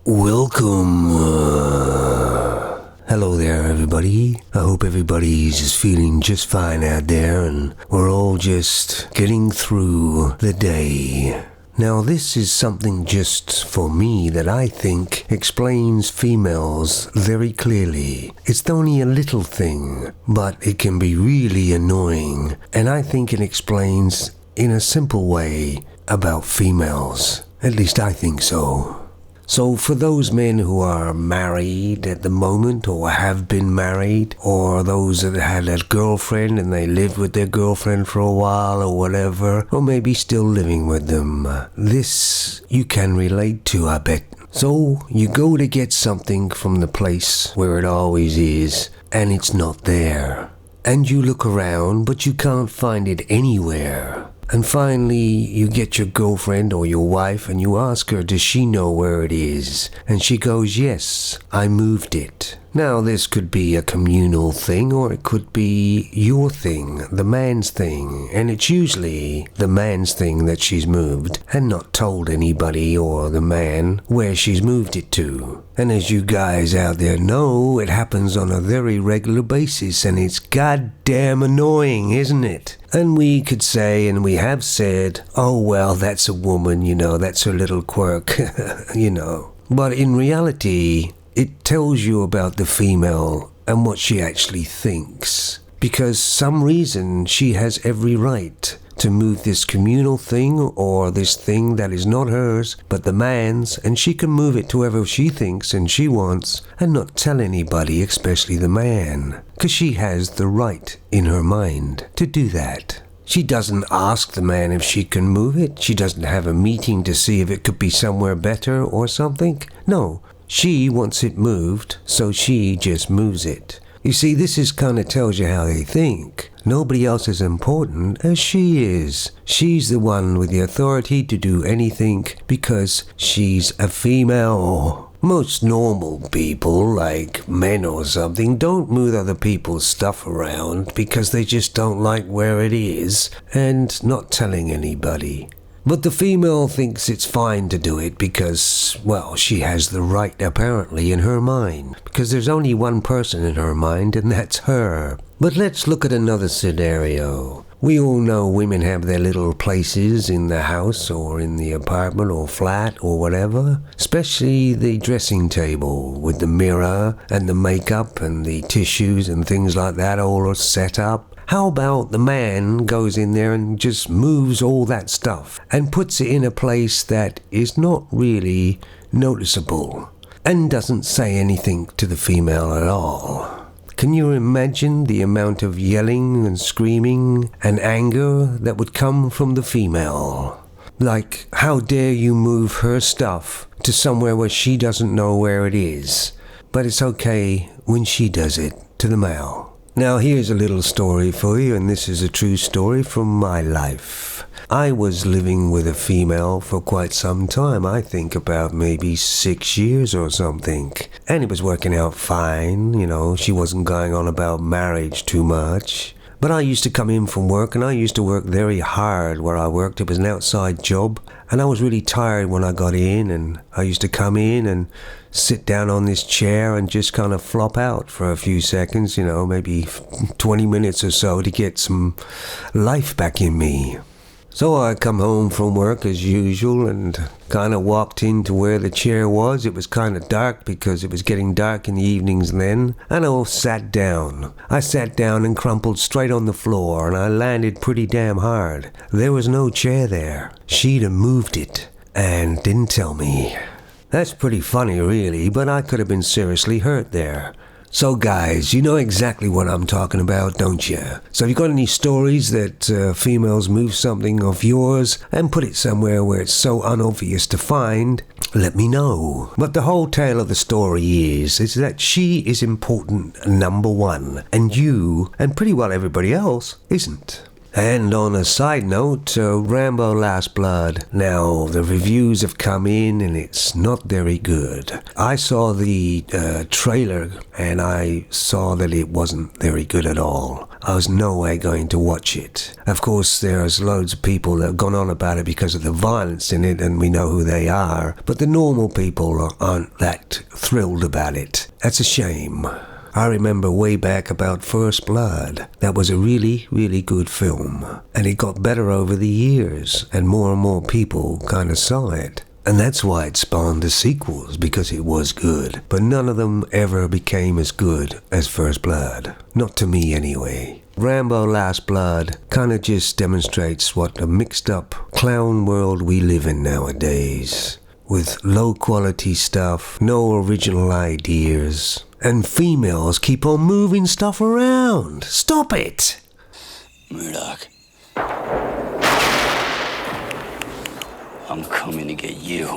Welcome. Hello there, everybody. I hope everybody's just feeling just fine out there and we're all just getting through the day. Now, this is something just for me that I think explains females very clearly. It's only a little thing, but it can be really annoying, and I think it explains in a simple way about females. At least I think so. So for those men who are married at the moment or have been married, or those that had a girlfriend and they lived with their girlfriend for a while or whatever, or maybe still living with them, this you can relate to, I bet. So you go to get something from the place where it always is, and it's not there. And you look around, but you can't find it anywhere. And finally, you get your girlfriend or your wife and you ask her, does she know where it is? And she goes, yes, I moved it. Now, this could be a communal thing, or it could be your thing, the man's thing. And it's usually the man's thing that she's moved and not told anybody or the man where she's moved it to. And as you guys out there know, it happens on a very regular basis, and it's goddamn annoying, isn't it? And we could say, and we have said, oh well, that's a woman, that's her little quirk, But in reality, it tells you about the female and what she actually thinks. Because some reason she has every right to move this communal thing or this thing that is not hers but the man's, and she can move it to wherever she thinks and she wants and not tell anybody, especially the man. Because she has the right in her mind to do that. She doesn't ask the man if she can move it. She doesn't have a meeting to see if it could be somewhere better or something. No. She wants it moved, so she just moves it. You see, this is kind of tells you how they think. Nobody else is important as she is. She's the one with the authority to do anything because she's a female. Most normal people, like men or something, don't move other people's stuff around because they just don't like where it is and not telling anybody. But the female thinks it's fine to do it because, well, she has the right apparently in her mind. Because there's only one person in her mind, and that's her. But let's look at another scenario. We all know women have their little places in the house or in the apartment or flat or whatever. Especially the dressing table with the mirror and the makeup and the tissues and things like that all set up. How about the man goes in there and just moves all that stuff and puts it in a place that is not really noticeable and doesn't say anything to the female at all? Can you imagine the amount of yelling and screaming and anger that would come from the female? Like, how dare you move her stuff to somewhere where she doesn't know where it is? But it's okay when she does it to the male. Now, here's a little story for you, and this is a true story from my life. I was living with a female for quite some time, I think about maybe 6 years or something. And it was working out fine, she wasn't going on about marriage too much. But I used to come in from work, and I used to work very hard where I worked. It was an outside job, and I was really tired when I got in, and I used to come in and sit down on this chair and just kind of flop out for a few seconds, maybe 20 minutes or so to get some life back in me. So I come home from work as usual and kind of walked into where the chair was. It was kind of dark because it was getting dark in the evenings then, and I sat down. I sat down and crumpled straight on the floor, and I landed pretty damn hard. There was no chair there. She'd have moved it and didn't tell me. That's pretty funny, really, but I could have been seriously hurt there. So guys, you know exactly what I'm talking about, don't you? So if you've got any stories that females move something of yours and put it somewhere where it's so unobvious to find, let me know. But the whole tale of the story is that she is important, number one, and you, and pretty well everybody else, isn't. And on a side note, Rambo Last Blood. Now, the reviews have come in and it's not very good. I saw the trailer and I saw that it wasn't very good at all. I was no way going to watch it. Of course, there's loads of people that have gone on about it because of the violence in it, and we know who they are. But the normal people aren't that thrilled about it. That's a shame. I remember way back about First Blood. That was a really, really good film. And it got better over the years, and more people kind of saw it. And that's why it spawned the sequels, because it was good. But none of them ever became as good as First Blood. Not to me anyway. Rambo Last Blood kind of just demonstrates what a mixed up clown world we live in nowadays. With low quality stuff, no original ideas, and females keep on moving stuff around. Stop it! Murdoch. I'm coming to get you.